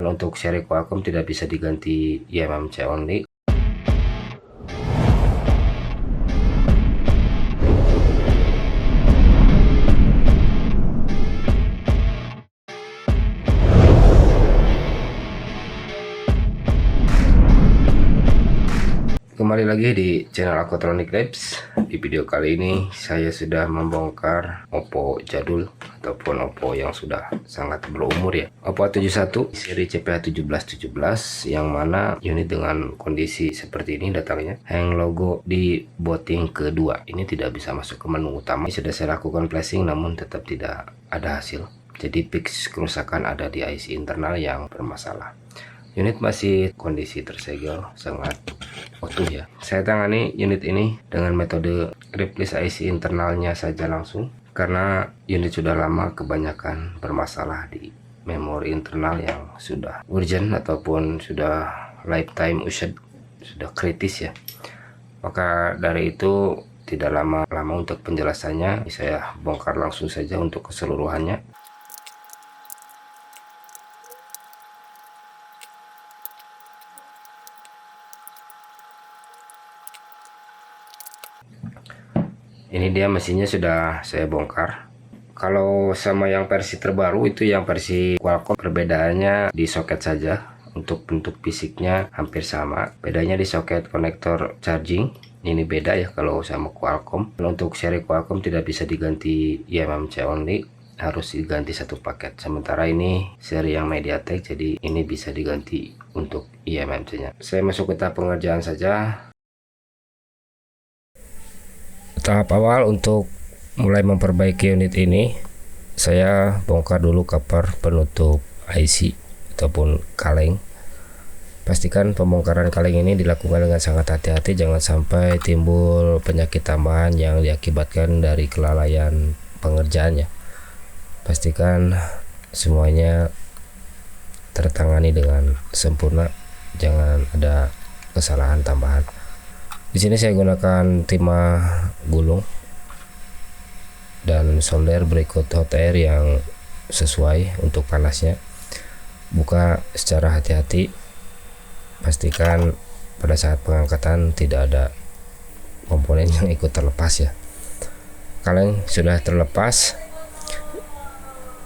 untuk seri Qualcomm tidak bisa diganti eMMC only. Kembali lagi di channel Aquatronic Labs. Di video kali ini saya sudah membongkar Oppo jadul ataupun Oppo yang sudah sangat berumur ya, Oppo A71 seri CPH1717, yang mana unit dengan kondisi seperti ini datangnya. Hang logo di booting kedua ini tidak bisa masuk ke menu utama. Ini sudah saya lakukan flashing namun tetap tidak ada hasil. Jadi fix kerusakan ada di IC internal yang bermasalah. Unit masih kondisi tersegel sangat utuh ya. Saya tangani unit ini dengan metode replace IC internalnya saja langsung, karena unit sudah lama kebanyakan bermasalah di memori internal yang sudah urgent ataupun sudah lifetime usage, sudah kritis ya. Maka dari itu tidak lama-lama untuk penjelasannya, saya bongkar langsung saja untuk keseluruhannya. Ini dia mesinnya sudah saya bongkar. Kalau sama yang versi terbaru itu yang versi Qualcomm, perbedaannya di soket saja. Untuk bentuk fisiknya hampir sama, bedanya di soket konektor charging. Ini beda ya kalau sama Qualcomm. Untuk seri Qualcomm tidak bisa diganti eMMC only, harus diganti satu paket. Sementara ini seri yang MediaTek, jadi ini bisa diganti untuk eMMC nya. Saya masuk ke tahap pengerjaan saja. Tahap awal untuk mulai memperbaiki unit ini, saya bongkar dulu cover penutup IC ataupun kaleng. Pastikan pembongkaran kaleng ini dilakukan dengan sangat hati-hati, jangan sampai timbul penyakit tambahan yang diakibatkan dari kelalaian pengerjaannya. Pastikan semuanya tertangani dengan sempurna, jangan ada kesalahan tambahan. Di sini saya gunakan timah gulung dan solder berikut hot air yang sesuai untuk panasnya. Buka secara hati-hati, pastikan pada saat pengangkatan tidak ada komponen yang ikut terlepas ya. Kaleng sudah terlepas,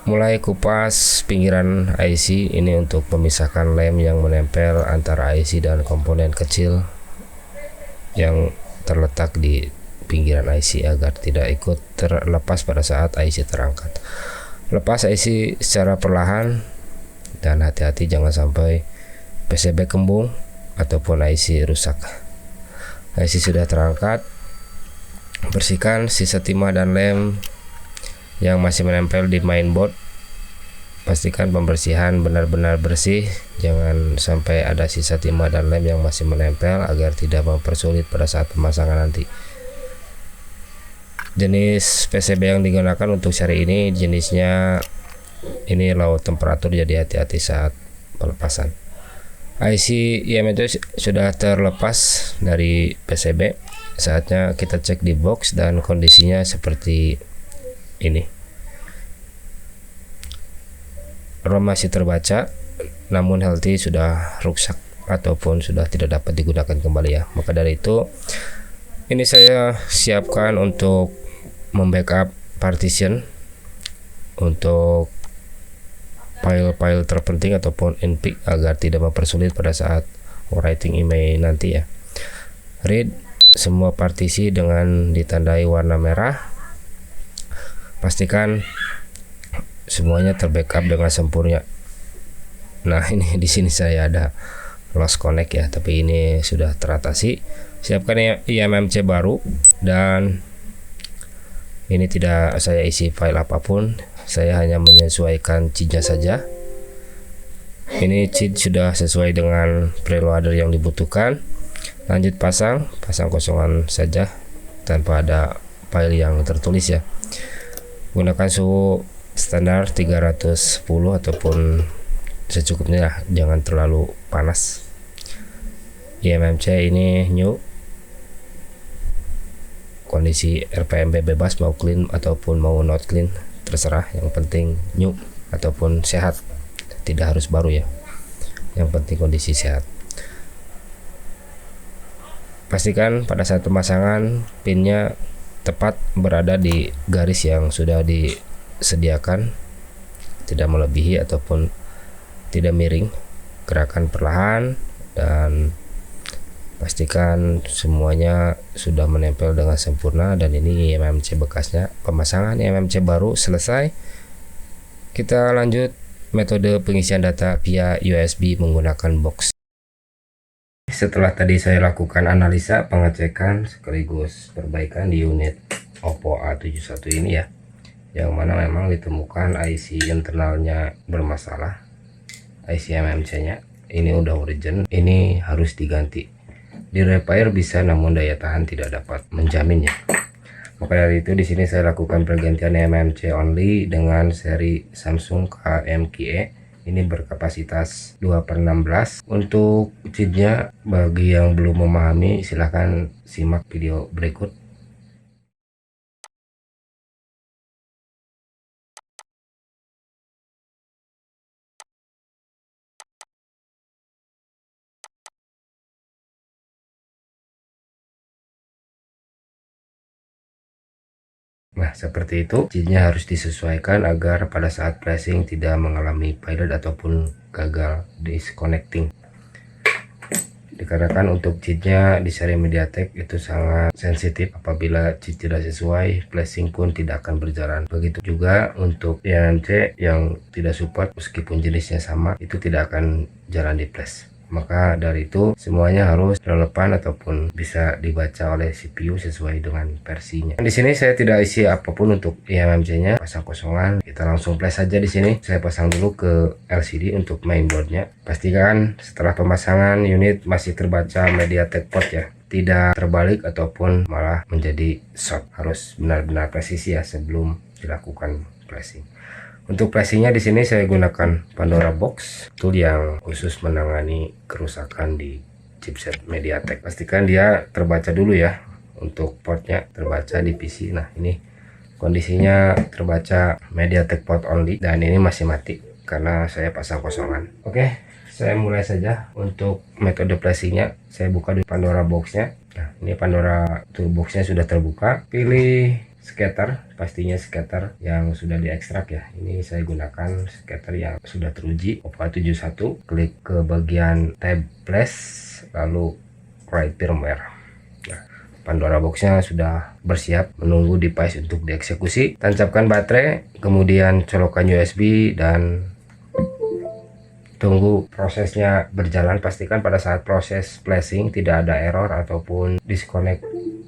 mulai kupas pinggiran IC ini untuk memisahkan lem yang menempel antara IC dan komponen kecil yang terletak di pinggiran IC agar tidak ikut terlepas pada saat IC terangkat. Lepas IC secara perlahan dan hati-hati jangan sampai PCB kembung ataupun IC rusak. IC sudah terangkat, bersihkan sisa timah dan lem yang masih menempel di mainboard. Pastikan pembersihan benar-benar bersih, jangan sampai ada sisa timah dan lem yang masih menempel agar tidak mempersulit pada saat pemasangan nanti. Jenis PCB yang digunakan untuk seri ini jenisnya ini low temperatur, jadi hati-hati saat pelepasan. IC eMMC sudah terlepas dari PCB, saatnya kita cek di box dan kondisinya seperti ini. ROM masih terbaca, namun healthy sudah rusak ataupun sudah tidak dapat digunakan kembali ya. Maka dari itu ini saya siapkan untuk membackup partition untuk file-file terpenting ataupun npik agar tidak mempersulit pada saat writing email nanti ya. Read semua partisi dengan ditandai warna merah. Pastikan semuanya terbackup dengan sempurna. Nah, ini di sini saya ada lost connect ya, tapi ini sudah teratasi. Siapkan eMMC baru dan ini tidak saya isi file apapun, saya hanya menyesuaikan cheatnya saja. Ini cheat sudah sesuai dengan preloader yang dibutuhkan. Lanjut pasang kosongan saja tanpa ada file yang tertulis ya. Gunakan suhu standar 310 ataupun secukupnya, jangan terlalu panas. eMMC ini new, kondisi RPMB bebas, mau clean ataupun mau not clean terserah, yang penting new ataupun sehat, tidak harus baru ya. yang penting kondisi sehat. Pastikan pada saat pemasangan pinnya tepat berada di garis yang sudah disediakan, tidak melebihi ataupun tidak miring. Gerakan perlahan dan pastikan semuanya sudah menempel dengan sempurna. Dan ini IMMC bekasnya. Pemasangan IMMC baru selesai. Kita lanjut metode pengisian data via USB menggunakan box. Setelah tadi saya lakukan analisa, pengecekan sekaligus perbaikan di unit Oppo A71 ini ya, yang mana memang ditemukan IC internalnya bermasalah, IC MMC nya ini udah urgent, ini harus diganti. Di repair bisa, namun daya tahan tidak dapat menjaminnya. Maka dari itu di sini saya lakukan pergantian MMC only dengan seri Samsung KMQE. Ini berkapasitas 2/16. Untuk cheatnya, bagi yang belum memahami, silahkan simak video berikut. Nah, seperti itu. Cheatnya harus disesuaikan agar pada saat flashing tidak mengalami pilot ataupun gagal disconnecting. Dikarenakan untuk cheatnya di seri MediaTek itu sangat sensitif, apabila cheat tidak sesuai, flashing pun tidak akan berjalan. Begitu juga untuk IMMC yang tidak support, meskipun jenisnya sama, itu tidak akan jalan di flash. Maka dari itu semuanya harus relevan ataupun bisa dibaca oleh CPU sesuai dengan versinya. Di sini saya tidak isi apapun untuk IMMC-nya, pasang kosongan. Kita langsung flash saja di sini. Saya pasang dulu ke LCD untuk mainboardnya. Pastikan setelah pemasangan unit masih terbaca MediaTek port ya, tidak terbalik ataupun malah menjadi short. Harus benar-benar presisi ya sebelum dilakukan flashing. Untuk flashingnya di sini saya gunakan Pandora Box, tool yang khusus menangani kerusakan di chipset MediaTek. Pastikan dia terbaca dulu ya, untuk portnya terbaca di PC. Nah, ini kondisinya terbaca MediaTek port only, dan ini masih mati karena saya pasang kosongan. Oke, saya mulai saja untuk metode flashingnya. Saya buka di Pandora Boxnya. Nah, ini Pandora Toolboxnya sudah terbuka. Pilih scatter, pastinya scatter yang sudah diekstrak ya. Ini saya gunakan scatter yang sudah teruji, Oppo A71. Klik ke bagian tab flash, lalu write firmware. Nah, Pandora Boxnya sudah bersiap menunggu device untuk dieksekusi. Tancapkan baterai, kemudian colokan USB dan tunggu prosesnya berjalan. Pastikan pada saat proses flashing tidak ada error ataupun disconnect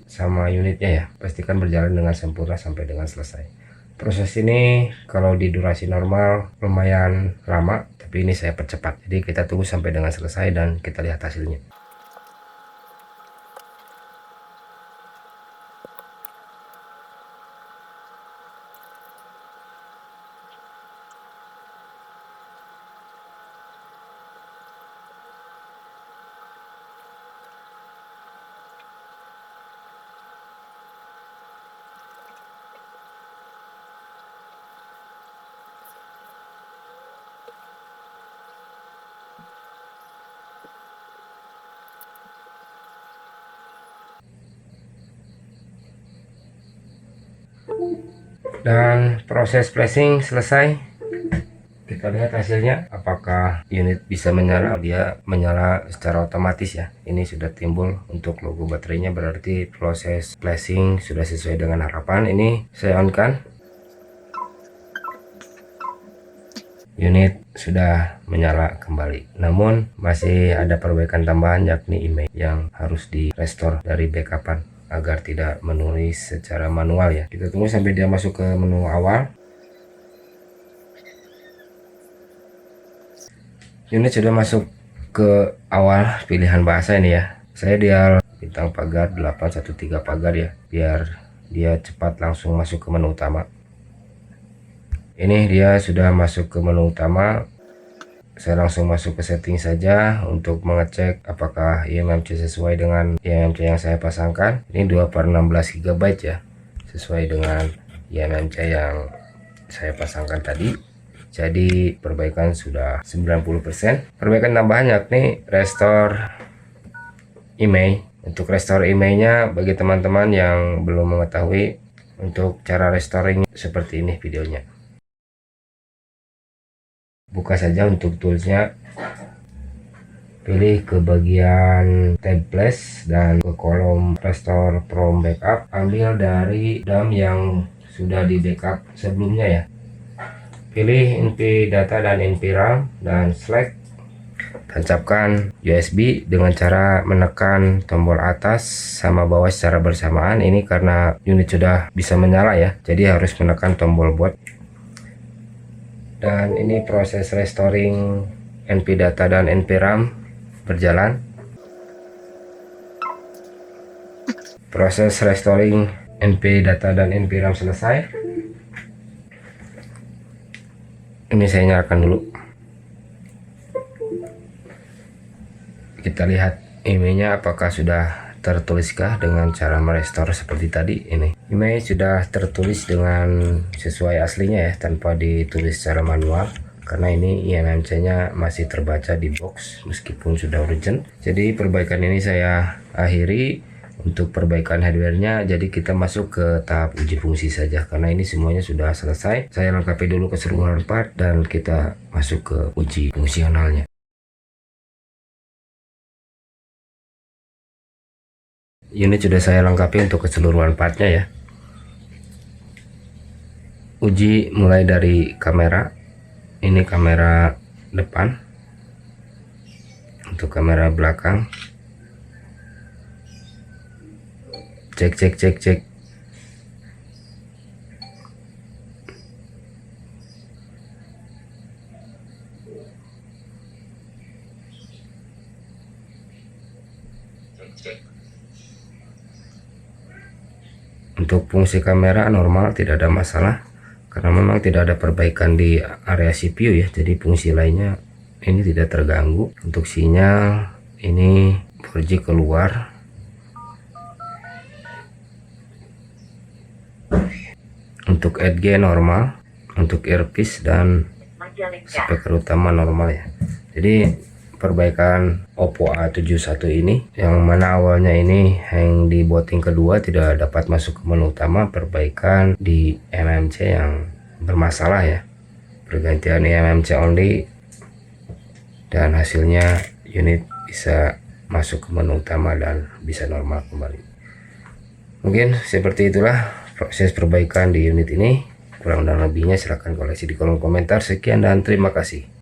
sama unitnya ya. Pastikan berjalan dengan sempurna sampai dengan selesai. Proses ini kalau di durasi normal lumayan lama, tapi ini saya percepat. Jadi kita tunggu sampai dengan selesai dan kita lihat hasilnya. Dan proses flashing selesai. Kita lihat hasilnya, apakah unit bisa menyala. Dia menyala secara otomatis ya. Ini sudah timbul untuk logo baterainya, berarti proses flashing sudah sesuai dengan harapan. Ini saya on kan, unit sudah menyala kembali. Namun masih ada perbaikan tambahan, yakni email yang harus di restore dari backupan agar tidak menulis secara manual ya. Kita tunggu sampai dia masuk ke menu awal. Unit sudah masuk ke awal pilihan bahasa ini ya. Saya dial bintang pagar 813 pagar ya, biar dia cepat langsung masuk ke menu utama. Ini dia sudah masuk ke menu utama. Saya langsung masuk ke setting saja untuk mengecek apakah IMMC sesuai dengan IMMC yang saya pasangkan. Ini 2/16 GB ya, sesuai dengan IMMC yang saya pasangkan tadi. jadi perbaikan sudah 90%. Perbaikan tambahan yakni restore email. Untuk restore emailnya, bagi teman-teman yang belum mengetahui, untuk cara restoring seperti ini videonya. Buka saja untuk toolsnya, pilih ke bagian tab flash dan ke kolom restore from backup. Ambil dari DAM yang sudah di backup sebelumnya ya. Pilih NP data dan NP RAM dan select. Tancapkan USB dengan cara menekan tombol atas sama bawah secara bersamaan. Ini karena unit sudah bisa menyala ya, jadi harus menekan tombol buat. Dan ini proses restoring NP data dan NP RAM berjalan. Proses restoring NP data dan NP RAM selesai. Ini saya nyalakan dulu. Kita lihat emailnya apakah sudah tertuliskah dengan cara merestore seperti tadi. Ini email sudah tertulis dengan sesuai aslinya ya, tanpa ditulis secara manual, karena ini IMMC-nya masih terbaca di box meskipun sudah urgent. Jadi perbaikan ini saya akhiri. Untuk perbaikan hardware-nya, jadi kita masuk ke tahap uji fungsi saja, karena ini semuanya sudah selesai. Saya lengkapi dulu keseluruhan part dan kita masuk ke uji fungsionalnya. Unit sudah saya lengkapi untuk keseluruhan partnya ya. Uji mulai dari kamera. Ini kamera depan. Untuk kamera belakang, cek. Untuk fungsi kamera normal, tidak ada masalah karena memang tidak ada perbaikan di area CPU ya, jadi fungsi lainnya ini tidak terganggu. Untuk sinyal ini 4G keluar. Untuk 8G normal, untuk earpiece dan speaker utama normal ya. Jadi perbaikan Oppo A71 ini, yang mana awalnya ini hang di booting kedua, tidak dapat masuk ke menu utama, perbaikan di MMC yang bermasalah ya, pergantian MMC only, dan hasilnya unit bisa masuk ke menu utama dan bisa normal kembali. Mungkin seperti itulah proses perbaikan di unit ini. Kurang dan lebihnya silahkan koreksi di kolom komentar. Sekian dan terima kasih.